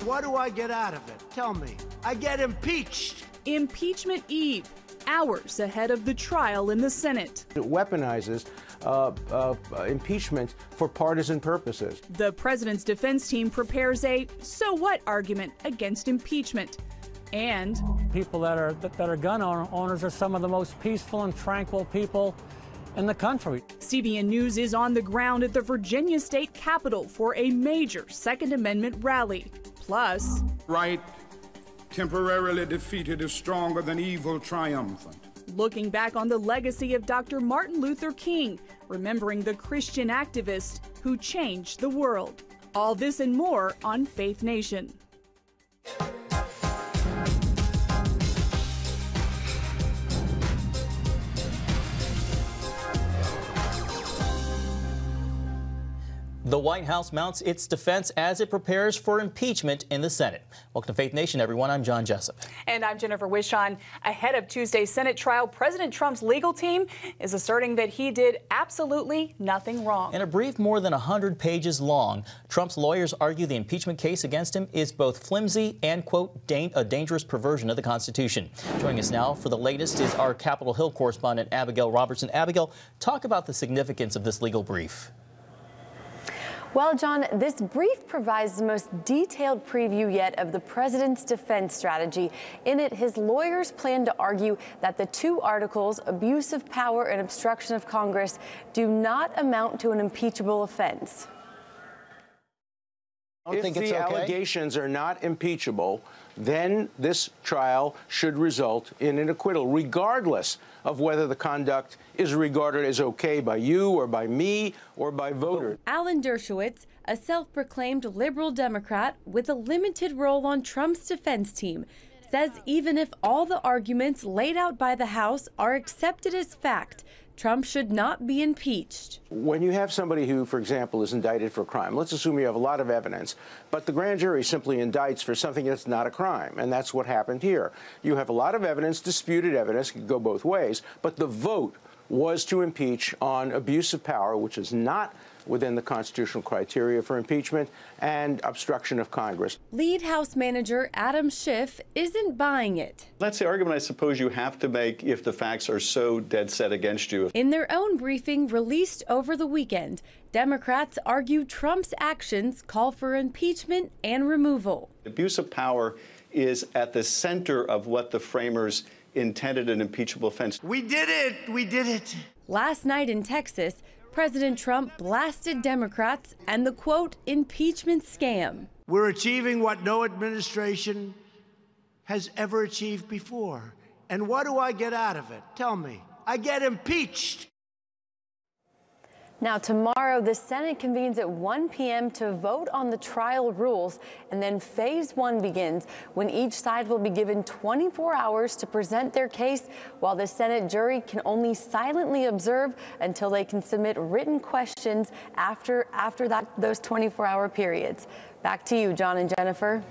what do I get out of it? Tell me. I get impeached. Impeachment Eve, hours ahead of the trial in the Senate. It weaponizes impeachment for partisan purposes. The president's defense team prepares a so what argument against impeachment. And people that are gun owners are some of the most peaceful and tranquil people in the country. CBN News is on the ground at the Virginia State Capitol for a major Second Amendment rally. Plus, right temporarily defeated is stronger than evil triumphant. Looking back on the legacy of Dr. Martin Luther King, remembering the Christian activist who changed the world. All this and more on Faith Nation. The White House mounts its defense as it prepares for impeachment in the Senate. Welcome to Faith Nation, everyone. I'm John Jessup. And I'm Jennifer Wishon. Ahead of Tuesday's Senate trial, President Trump's legal team is asserting that he did absolutely nothing wrong. In a brief more than 100 pages long, Trump's lawyers argue the impeachment case against him is both flimsy and, quote, a dangerous perversion of the Constitution. Joining us now for the latest is our Capitol Hill correspondent, Abigail Robertson. Abigail, talk about the significance of this legal brief. Well, John, this brief provides the most detailed preview yet of the president's defense strategy. In it, his lawyers plan to argue that the two articles, abuse of power and obstruction of Congress, do not amount to an impeachable offense. If the allegations are not impeachable, then this trial should result in an acquittal, regardless of whether the conduct is regarded as okay by you or by me or by voters. Alan Dershowitz, a self-proclaimed liberal Democrat with a limited role on Trump's defense team, says even if all the arguments laid out by the House are accepted as fact, Trump should not be impeached. When you have somebody who, for example, is indicted for a crime, let's assume you have a lot of evidence, but the grand jury simply indicts for something that's not a crime, and that's what happened here. You have a lot of evidence, disputed evidence, could go both ways, but the vote was to impeach on abuse of power, which is not within the constitutional criteria for impeachment, and obstruction of Congress. Lead House Manager Adam Schiff isn't buying it. That's the argument I suppose you have to make if the facts are so dead set against you. In their own briefing released over the weekend, Democrats argue Trump's actions call for impeachment and removal. Abuse of power is at the center of what the framers intended an impeachable offense. We did it. We did it. Last night in Texas, President Trump blasted Democrats and the, quote, impeachment scam. We're achieving what no administration has ever achieved before. And what do I get out of it? Tell me. I get impeached. Now, tomorrow, the Senate convenes at 1 p.m. to vote on the trial rules, and then phase one begins, when each side will be given 24 hours to present their case, while the Senate jury can only silently observe until they can submit written questions after those 24-hour periods. Back to you, John and Jennifer.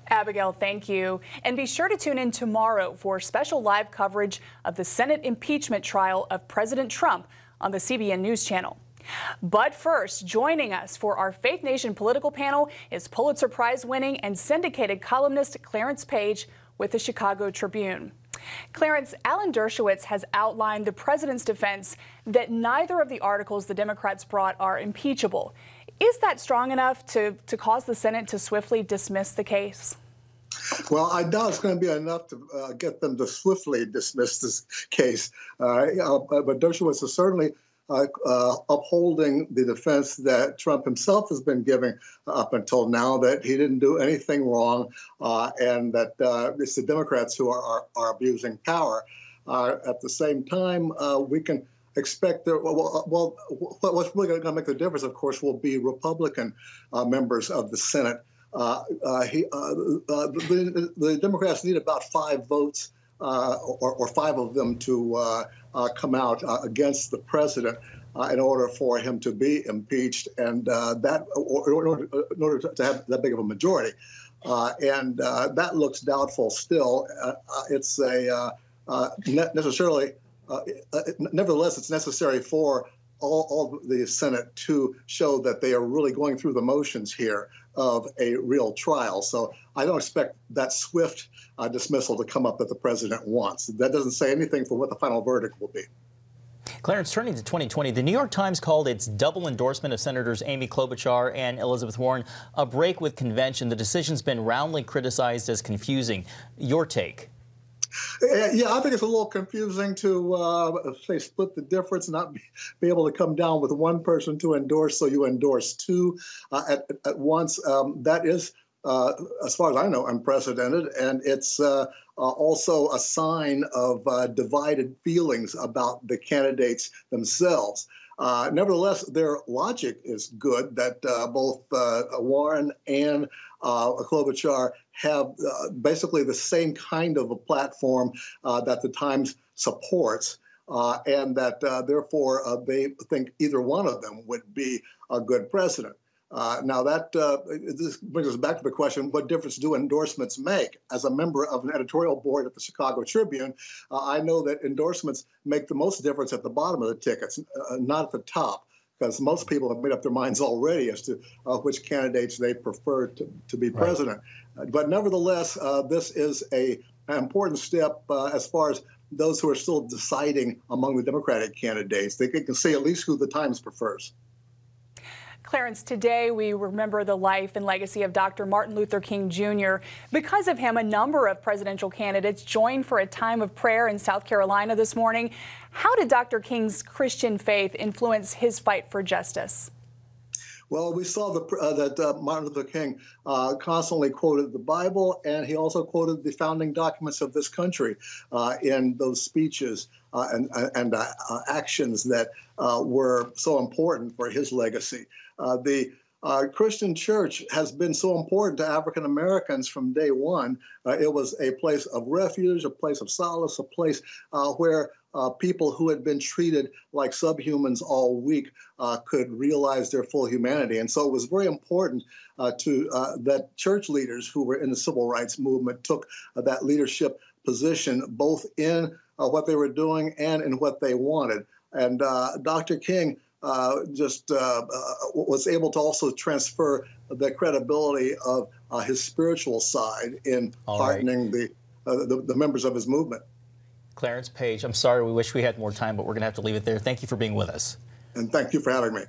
Abigail, thank you. And be sure to tune in tomorrow for special live coverage of the Senate impeachment trial of President Trump on the CBN News Channel. But first, joining us for our Faith Nation political panel is Pulitzer Prize-winning and syndicated columnist Clarence Page with the Chicago Tribune. Clarence, Alan Dershowitz has outlined the president's defense that neither of the articles the Democrats brought are impeachable. Is that strong enough to cause the Senate to swiftly dismiss the case? Well, I doubt it's going to be enough to get them to swiftly dismiss this case. But Dershowitz is certainly upholding the defense that Trump himself has been giving up until now, that he didn't do anything wrong, and that it's the Democrats who are abusing power. At the same time, we can expect that, well, what's really going to make the difference, of course, will be Republican members of the Senate. The Democrats need about 5 votes, or 5 of them, to come out against the president in order for him to be impeached, and in order to have that big of a majority. And that looks doubtful still. Nevertheless, it's necessary for all the Senate to show that they are really going through the motions here of a real trial. So I don't expect that swift dismissal to come up that the president wants. That doesn't say anything for what the final verdict will be. Clarence, turning to 2020, the New York Times called its double endorsement of Senators Amy Klobuchar and Elizabeth Warren a break with convention. The decision's been roundly criticized as confusing. Your take? Yeah, I think it's a little confusing to say split the difference, not be able to come down with one person to endorse, so you endorse two at once. That is, as far as I know, unprecedented, and it's also a sign of divided feelings about the candidates themselves. Nevertheless, their logic is good that both Warren and Klobuchar have basically the same kind of a platform that the Times supports, and that therefore they think either one of them would be a good president. Now that this brings us back to the question, what difference do endorsements make? As a member of an editorial board at the Chicago Tribune, I know that endorsements make the most difference at the bottom of the tickets, not at the top, because most people have made up their minds already as to which candidates they prefer to be president. But nevertheless, this is an important step as far as those who are still deciding among the Democratic candidates. They can see at least who the Times prefers. Clarence, today we remember the life and legacy of Dr. Martin Luther King Jr. Because of him, a number of presidential candidates joined for a time of prayer in South Carolina this morning. How did Dr. King's Christian faith influence his fight for justice? Well, we saw that Martin Luther King constantly quoted the Bible, and he also quoted the founding documents of this country in those speeches and actions that were so important for his legacy. The Christian church has been so important to African Americans from day one. It was a place of refuge, a place of solace, a place where people who had been treated like subhumans all week could realize their full humanity. And so it was very important that church leaders who were in the civil rights movement took that leadership position, both in what they were doing and in what they wanted. And Dr. King was able to also transfer the credibility of his spiritual side in heartening the members of his movement. Clarence Page, I'm sorry, we wish we had more time, but we're going to have to leave it there. Thank you for being with us. And thank you for having me.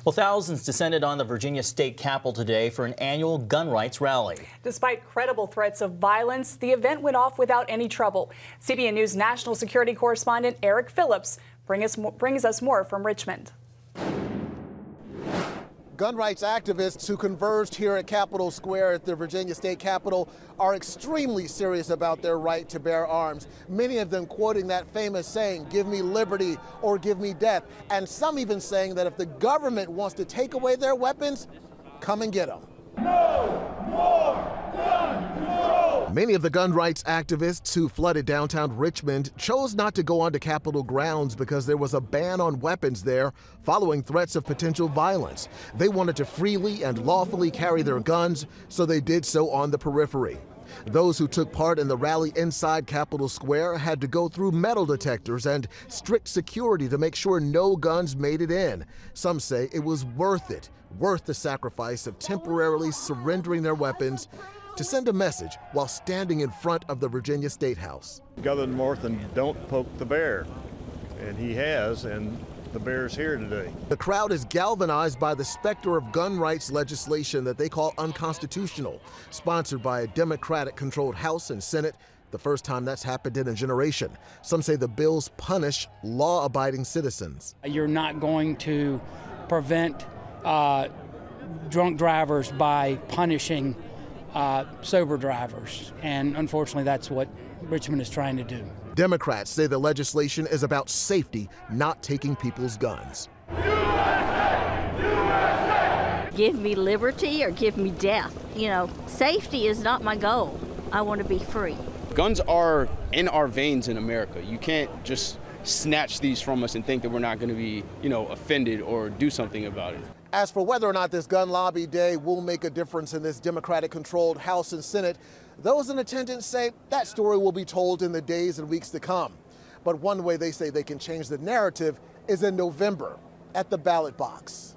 Well, thousands descended on the Virginia state capitol today for an annual gun rights rally. Despite credible threats of violence, the event went off without any trouble. CBN News national security correspondent Eric Phillips brings us more from Richmond. Gun rights activists who converged here at Capitol Square at the Virginia State Capitol are extremely serious about their right to bear arms. Many of them quoting that famous saying, "Give me liberty or give me death." And some even saying that if the government wants to take away their weapons, come and get them. No more gun control! Many of the gun rights activists who flooded downtown Richmond chose not to go onto Capitol grounds because there was a ban on weapons there following threats of potential violence. They wanted to freely and lawfully carry their guns, so they did so on the periphery. Those who took part in the rally inside Capitol Square had to go through metal detectors and strict security to make sure no guns made it in. Some say it was worth it, worth the sacrifice of temporarily surrendering their weapons to send a message while standing in front of the Virginia State House. Gather north and don't poke the bear. And he has, and the bear's here today. The crowd is galvanized by the specter of gun rights legislation that they call unconstitutional, sponsored by a Democratic-controlled House and Senate, the first time that's happened in a generation. Some say the bills punish law-abiding citizens. You're not going to prevent drunk drivers by punishing sober drivers, and unfortunately that's what Richmond is trying to do. Democrats say the legislation is about safety, not taking people's guns. USA! USA! Give me liberty or give me death. You know, safety is not my goal. I want to be free. Guns are in our veins in America. You can't just snatch these from us and think that we're not going to be, offended or do something about it. As for whether or not this gun lobby day will make a difference in this Democratic-controlled House and Senate, those in attendance say that story will be told in the days and weeks to come. But one way they say they can change the narrative is in November at the ballot box.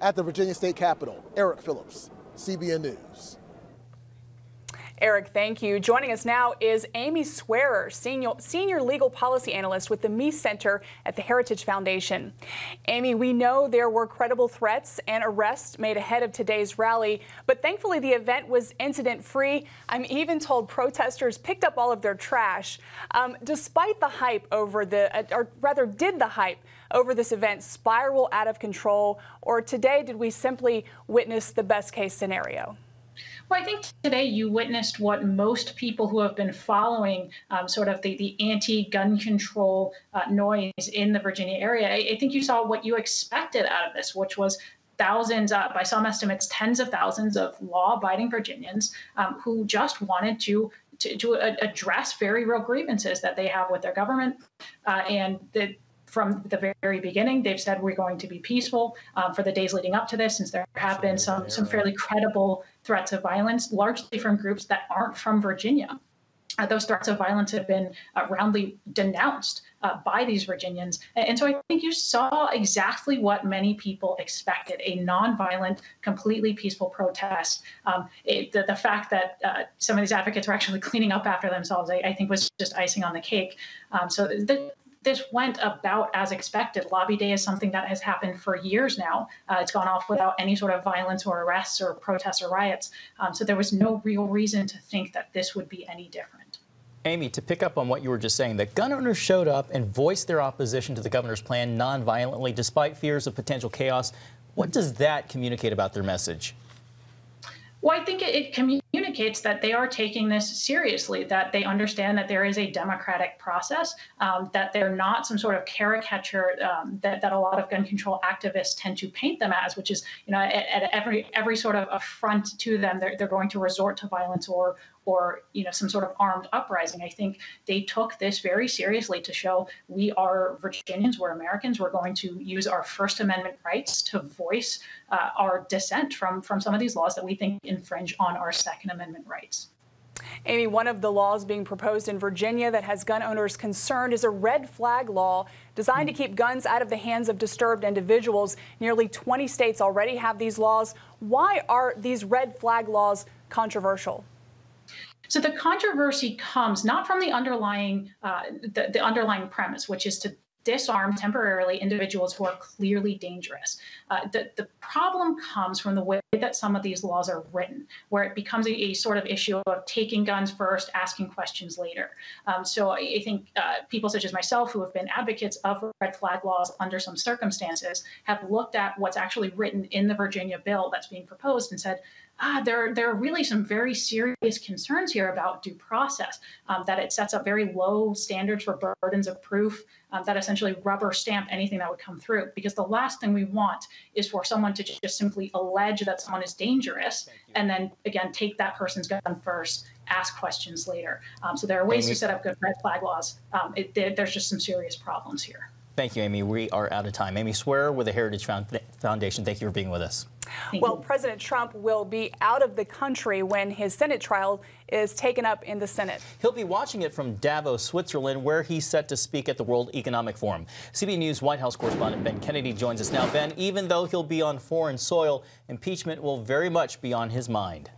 At the Virginia State Capitol, Eric Phillips, CBN News. Eric, thank you. Joining us now is Amy Swearer, senior legal policy analyst with the Meese Center at the Heritage Foundation. Amy, we know there were credible threats and arrests made ahead of today's rally, but thankfully the event was incident-free. I'm even told protesters picked up all of their trash. Despite the hype over did the hype over this event spiral out of control, or today did we simply witness the best-case scenario? Well, I think today you witnessed what most people who have been following sort of the anti-gun control noise in the Virginia area, I think you saw what you expected out of this, which was thousands, by some estimates, tens of thousands of law-abiding Virginians who just wanted to address very real grievances that they have with their government. From the very beginning, they've said we're going to be peaceful for the days leading up to this, since there have been some fairly credible threats of violence, largely from groups that aren't from Virginia. Those threats of violence have been roundly denounced by these Virginians. And so I think you saw exactly what many people expected, a nonviolent, completely peaceful protest. The fact that some of these advocates were actually cleaning up after themselves, I think was just icing on the cake. This went about as expected. Lobby Day is something that has happened for years now. It's gone off without any sort of violence or arrests or protests or riots. So there was no real reason to think that this would be any different. Amy, to pick up on what you were just saying, that gun owners showed up and voiced their opposition to the governor's plan nonviolently despite fears of potential chaos. What does that communicate about their message? Well, I think it communicates that they are taking this seriously, that they understand that there is a democratic process, that they're not some sort of caricature that a lot of gun control activists tend to paint them as, which is, at every sort of affront to them, they're going to resort to violence or some sort of armed uprising. I think they took this very seriously to show we are Virginians, we're Americans, we're going to use our First Amendment rights to voice our dissent from some of these laws that we think infringe on our Second Amendment rights. Amy, one of the laws being proposed in Virginia that has gun owners concerned is a red flag law designed to keep guns out of the hands of disturbed individuals. Nearly 20 states already have these laws. Why are these red flag laws controversial? So the controversy comes not from the underlying premise, which is to disarm temporarily individuals who are clearly dangerous. The problem comes from the way that some of these laws are written, where it becomes a sort of issue of taking guns first, asking questions later. So I think people such as myself, who have been advocates of red flag laws under some circumstances, have looked at what's actually written in the Virginia bill that's being proposed and said, there are really some very serious concerns here about due process, that it sets up very low standards for burdens of proof, that essentially rubber stamp anything that would come through. Because the last thing we want is for someone to just simply allege that someone is dangerous and then, again, take that person's gun first, ask questions later. So there are ways to set up good red flag laws. There's just some serious problems here. Thank you, Amy. We are out of time. Amy Swearer with the Heritage Foundation, thank you for being with us. Well, President Trump will be out of the country when his Senate trial is taken up in the Senate. He'll be watching it from Davos, Switzerland, where he's set to speak at the World Economic Forum. CBN News White House correspondent Ben Kennedy joins us now. Ben, even though he'll be on foreign soil, impeachment will very much be on his mind.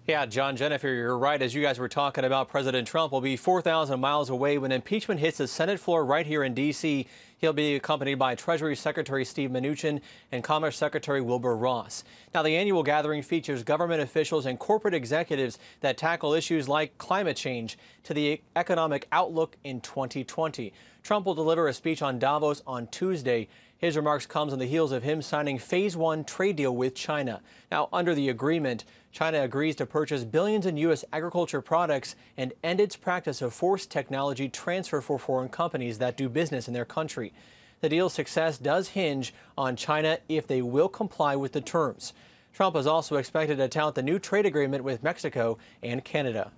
Yeah, John, Jennifer, you're right. As you guys were talking about, President Trump will be 4,000 miles away when impeachment hits the Senate floor right here in D.C. He'll be accompanied by Treasury Secretary Steve Mnuchin and Commerce Secretary Wilbur Ross. Now, the annual gathering features government officials and corporate executives that tackle issues like climate change to the economic outlook in 2020. Trump will deliver a speech on Davos on Tuesday. His remarks comes on the heels of him signing Phase 1 trade deal with China. Now, under the agreement, China agrees to purchase billions in U.S. agriculture products and end its practice of forced technology transfer for foreign companies that do business in their country. The deal's success does hinge on China if they will comply with the terms. Trump is also expected to tout the new trade agreement with Mexico and Canada.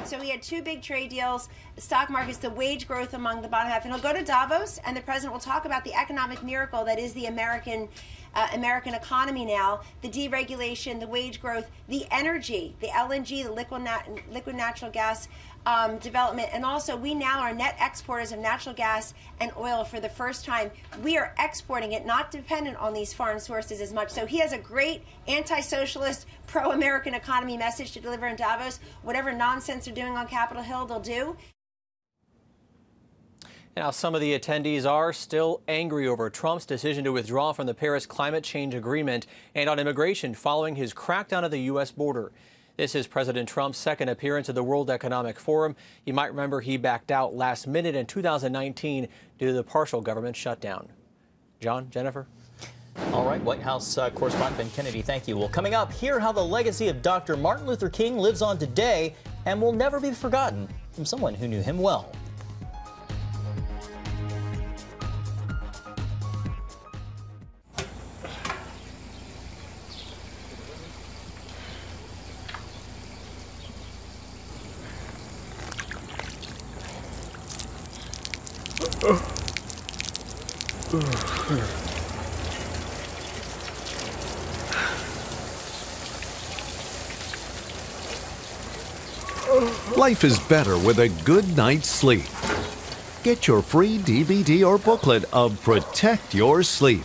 So he had two big trade deals, the stock markets, the wage growth among the bottom half. And he'll go to Davos, and the president will talk about the economic miracle that is the American economy now, the deregulation, the wage growth, the energy, the LNG, the liquid natural gas development. And also, we now are net exporters of natural gas and oil for the first time. We are exporting it, not dependent on these foreign sources as much. So he has a great anti-socialist, pro-American economy message to deliver in Davos. Whatever nonsense they're doing on Capitol Hill, they'll do. Now, some of the attendees are still angry over Trump's decision to withdraw from the Paris climate change agreement and on immigration following his crackdown at the U.S. border. This is President Trump's second appearance at the World Economic Forum. You might remember he backed out last minute in 2019 due to the partial government shutdown. John, Jennifer? All right, White House correspondent Ben Kennedy, thank you. Well, coming up, hear how the legacy of Dr. Martin Luther King lives on today and will never be forgotten from someone who knew him well. Life is better with a good night's sleep. Get your free DVD or booklet of Protect Your Sleep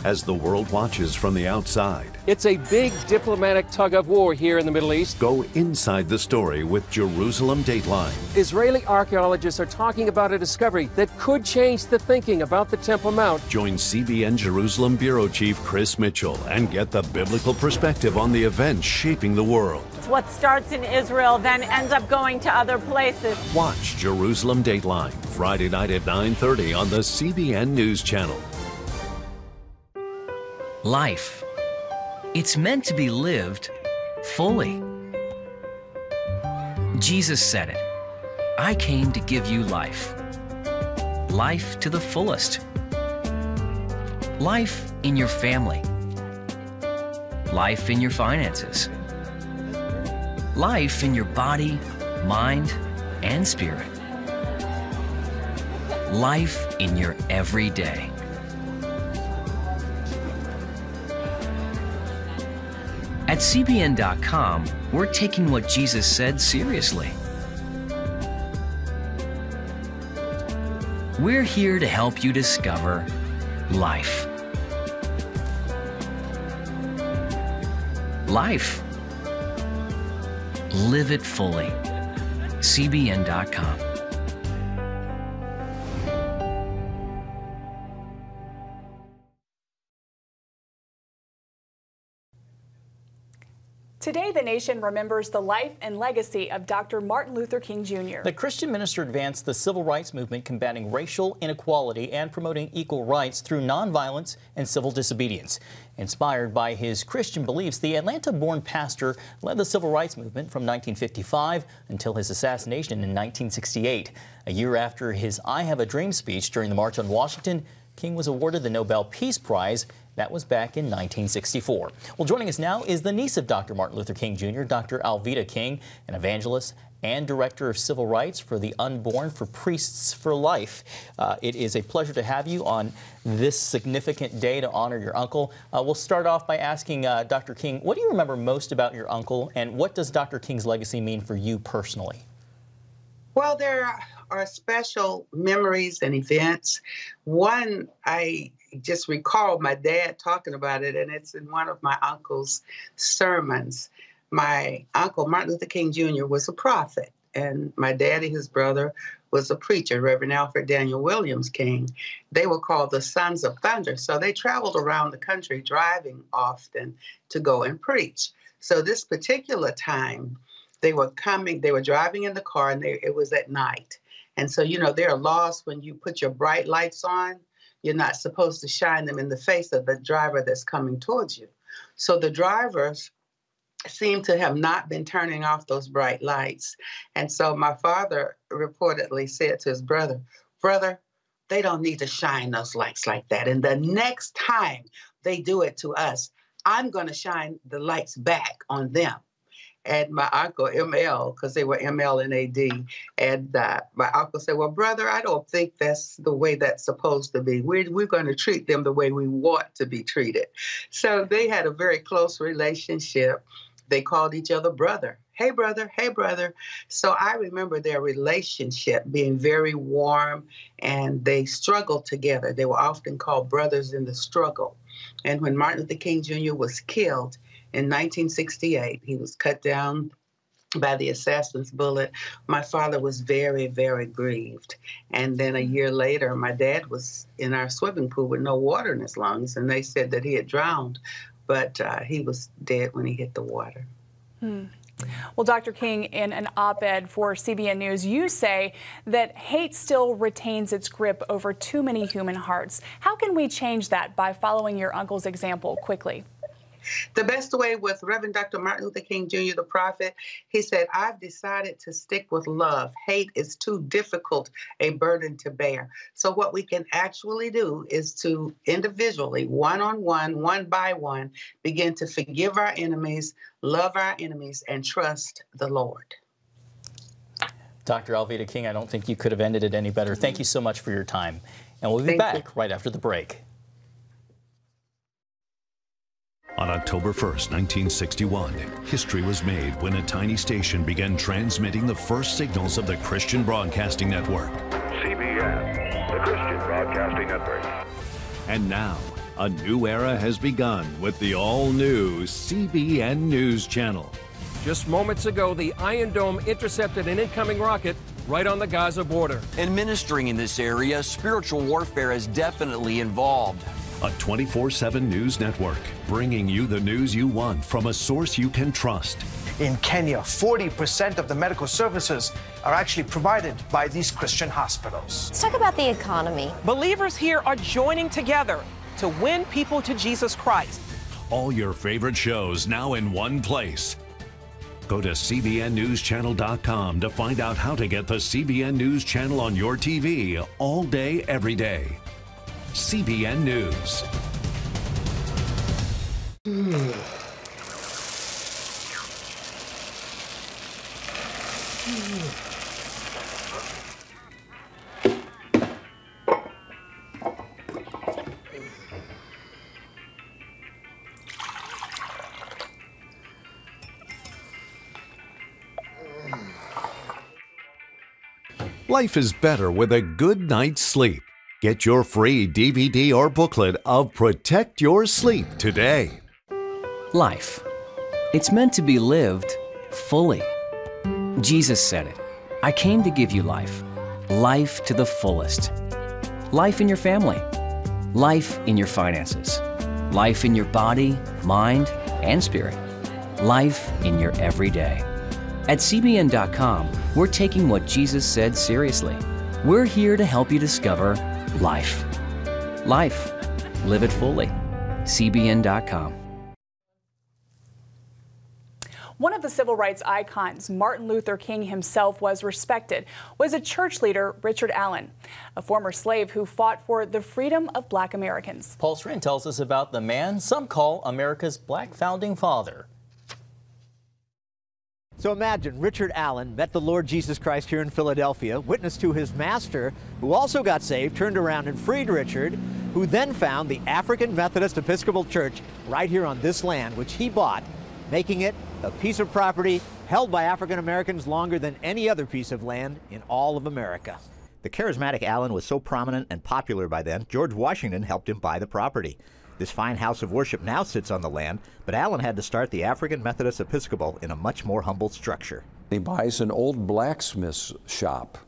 as the world watches from the outside. It's a big diplomatic tug-of-war here in the Middle East. Go inside the story with Jerusalem Dateline. Israeli archaeologists are talking about a discovery that could change the thinking about the Temple Mount. Join CBN Jerusalem Bureau Chief Chris Mitchell and get the biblical perspective on the events shaping the world. What starts in Israel then ends up going to other places. Watch Jerusalem Dateline Friday night at 9:30 on the CBN News Channel. Life. It's meant to be lived fully. Jesus said it. I came to give you life. Life to the fullest. Life in your family. Life in your finances. Life in your body, mind, and spirit. Life in your everyday. At CBN.com, we're taking what Jesus said seriously. We're here to help you discover life. Life. Live it fully. CBN.com. Today, the nation remembers the life and legacy of Dr. Martin Luther King Jr. The Christian minister advanced the civil rights movement, combating racial inequality and promoting equal rights through nonviolence and civil disobedience. Inspired by his Christian beliefs, the Atlanta-born pastor led the civil rights movement from 1955 until his assassination in 1968. A year after his I Have a Dream speech during the March on Washington, King was awarded the Nobel Peace Prize. That was back in 1964. Well, joining us now is the niece of Dr. Martin Luther King Jr., Dr. Alveda King, an evangelist and director of civil rights for the Unborn for Priests for Life. It is a pleasure to have you on this significant day to honor your uncle. We'll start off by asking Dr. King, what do you remember most about your uncle, and what does Dr. King's legacy mean for you personally? Well, there are special memories and events. One, I just recall my dad talking about it, and it's in one of my uncle's sermons. My uncle, Martin Luther King Jr., was a prophet, and my daddy, his brother, was a preacher, Reverend Alfred Daniel Williams King. They were called the Sons of Thunder, so they traveled around the country driving often to go and preach. So this particular time, they were driving in the car, and it was at night. And so, you know, there are laws when you put your bright lights on, you're not supposed to shine them in the face of the driver that's coming towards you. So the drivers seem to have not been turning off those bright lights. And so my father reportedly said to his brother, "Brother, they don't need to shine those lights like that. And the next time they do it to us, I'm going to shine the lights back on them." and my uncle, ML, because they were ML and AD. And my uncle said, well, brother, I don't think that's the way that's supposed to be. We're going to treat them the way we want to be treated. So they had a very close relationship. They called each other brother. Hey, brother. Hey, brother. So I remember their relationship being very warm, and they struggled together. They were often called brothers in the struggle. And when Martin Luther King Jr. was killed in 1968, he was cut down by the assassin's bullet. My father was very, very grieved. And then a year later, my dad was in our swimming pool with no water in his lungs, and they said that he had drowned, but he was dead when he hit the water. Well, Dr. King, in an op-ed for CBN News, you say that hate still retains its grip over too many human hearts. How can we change that by following your uncle's example quickly? The best way with Reverend Dr. Martin Luther King Jr., the prophet, he said, I've decided to stick with love. Hate is too difficult a burden to bear. So what we can actually do is to individually, one-on-one, one by one, begin to forgive our enemies, love our enemies, and trust the Lord. Dr. Alveda King, I don't think you could have ended it any better. Thank you so much for your time. And we'll be back right after the break. On October 1st, 1961, history was made when a tiny station began transmitting the first signals of the Christian Broadcasting Network. CBN, the Christian Broadcasting Network. And now, a new era has begun with the all-new CBN News Channel. Just moments ago, the Iron Dome intercepted an incoming rocket right on the Gaza border. Administering in this area, spiritual warfare is definitely involved. A 24/7 news network, bringing you the news you want from a source you can trust. In Kenya, 40% of the medical services are actually provided by these Christian hospitals. Let's talk about the economy. Believers here are joining together to win people to Jesus Christ. All your favorite shows now in one place. Go to cbnnewschannel.com to find out how to get the CBN News Channel on your TV all day, every day. CBN News. Life is better with a good night's sleep. Get your free DVD or booklet of Protect Your Sleep today. Life. It's meant to be lived fully. Jesus said it. I came to give you life. Life to the fullest. Life in your family. Life in your finances. Life in your body, mind, and spirit. Life in your everyday. At CBN.com, we're taking what Jesus said seriously. We're here to help you discover life. Life. Live it fully. CBN.com. One of the civil rights icons, Martin Luther King himself, was a church leader, Richard Allen, a former slave who fought for the freedom of black Americans. Paul Strand tells us about the man some call America's black founding father. So imagine Richard Allen met the Lord Jesus Christ here in Philadelphia, witnessed to his master, who also got saved, turned around and freed Richard, who then found the African Methodist Episcopal Church right here on this land, which he bought, making it a piece of property held by African Americans longer than any other piece of land in all of America. The charismatic Allen was so prominent and popular by then, George Washington helped him buy the property. This fine house of worship now sits on the land, but Allen had to start the African Methodist Episcopal in a much more humble structure. He buys an old blacksmith's shop,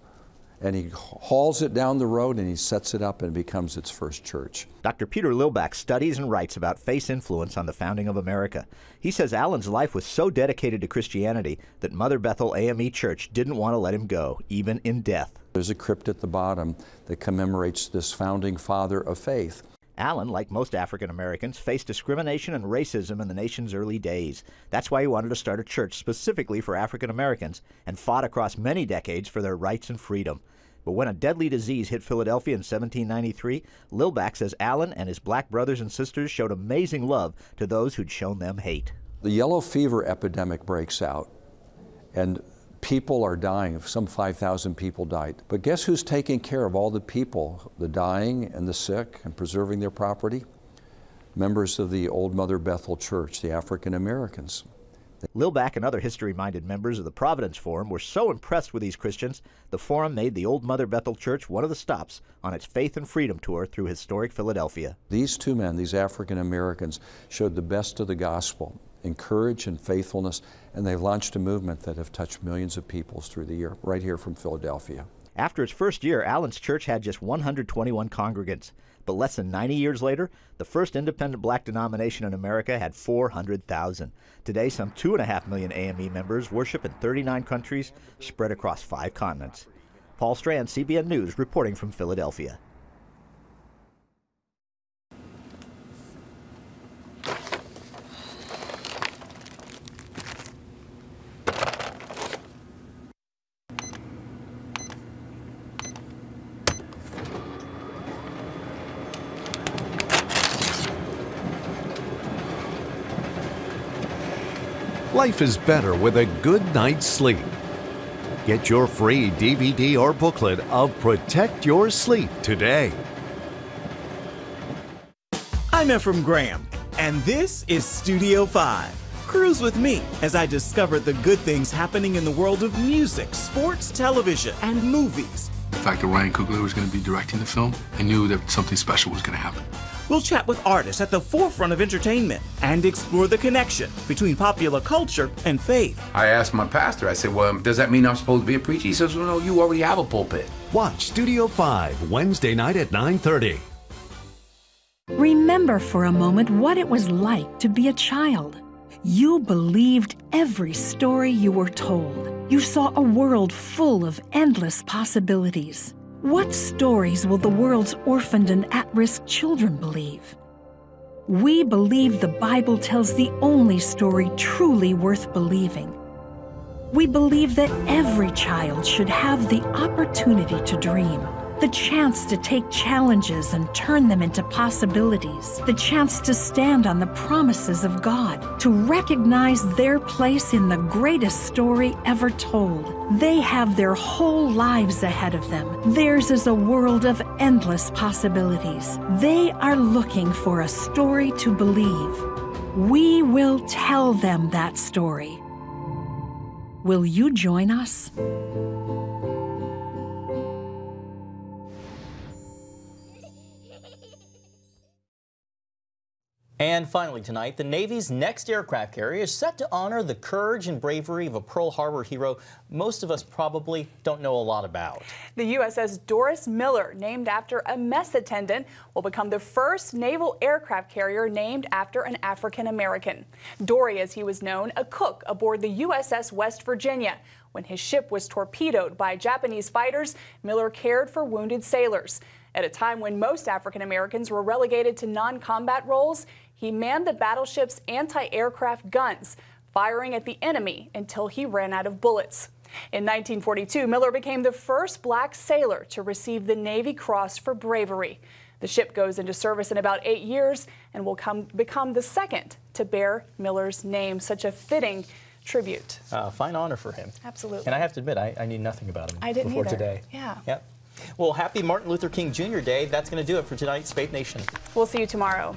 and he hauls it down the road and he sets it up and it becomes its first church. Dr. Peter Lilbach studies and writes about faith's influence on the founding of America. He says Allen's life was so dedicated to Christianity that Mother Bethel AME Church didn't want to let him go, even in death. There's a crypt at the bottom that commemorates this founding father of faith. Allen, like most African Americans, faced discrimination and racism in the nation's early days. That's why he wanted to start a church specifically for African Americans and fought across many decades for their rights and freedom. But when a deadly disease hit Philadelphia in 1793, Lilbach says Allen and his black brothers and sisters showed amazing love to those who'd shown them hate. The yellow fever epidemic breaks out, and people are dying. Some 5,000 people died. But guess who's taking care of all the people, the dying and the sick, and preserving their property? Members of the Old Mother Bethel Church, the African Americans. Lilback and other history-minded members of the Providence Forum were so impressed with these Christians, the Forum made the Old Mother Bethel Church one of the stops on its Faith and Freedom tour through historic Philadelphia. These two men, these African Americans, showed the best of the gospel, in courage and faithfulness, and they've launched a movement that have touched millions of people through the year, right here from Philadelphia. After its first year, Allen's church had just 121 congregants. But less than 90 years later, the first independent black denomination in America had 400,000. Today, some 2.5 million AME members worship in 39 countries spread across 5 continents. Paul Strand, CBN News, reporting from Philadelphia. Life is better with a good night's sleep. Get your free DVD or booklet of Protect Your Sleep today. I'm Ephraim Graham, and this is Studio 5. Cruise with me as I discover the good things happening in the world of music, sports, television, and movies. The fact that Ryan Coogler was going to be directing the film, I knew that something special was going to happen. We'll chat with artists at the forefront of entertainment and explore the connection between popular culture and faith. I asked my pastor, I said, well, does that mean I'm supposed to be a preacher? He says, well, no, you already have a pulpit. Watch Studio 5, Wednesday night at 9:30. Remember for a moment what it was like to be a child. You believed every story you were told. You saw a world full of endless possibilities. What stories will the world's orphaned and at-risk children believe? We believe the Bible tells the only story truly worth believing. We believe that every child should have the opportunity to dream, the chance to take challenges and turn them into possibilities, the chance to stand on the promises of God, to recognize their place in the greatest story ever told. They have their whole lives ahead of them. Theirs is a world of endless possibilities. They are looking for a story to believe. We will tell them that story. Will you join us? And finally tonight, the Navy's next aircraft carrier is set to honor the courage and bravery of a Pearl Harbor hero most of us probably don't know a lot about. The USS Doris Miller, named after a mess attendant, will become the first naval aircraft carrier named after an African American. Dory, as he was known, a cook aboard the USS West Virginia. When his ship was torpedoed by Japanese fighters, Miller cared for wounded sailors. At a time when most African Americans were relegated to non-combat roles, he manned the battleship's anti-aircraft guns, firing at the enemy until he ran out of bullets. In 1942, Miller became the first black sailor to receive the Navy Cross for bravery. The ship goes into service in about 8 years and will become the second to bear Miller's name. Such a fitting tribute. Fine honor for him. Absolutely. And I have to admit, I knew nothing about him before today. Yeah. Yep. Well, happy Martin Luther King Jr. Day. That's going to do it for tonight's Faith Nation. We'll see you tomorrow.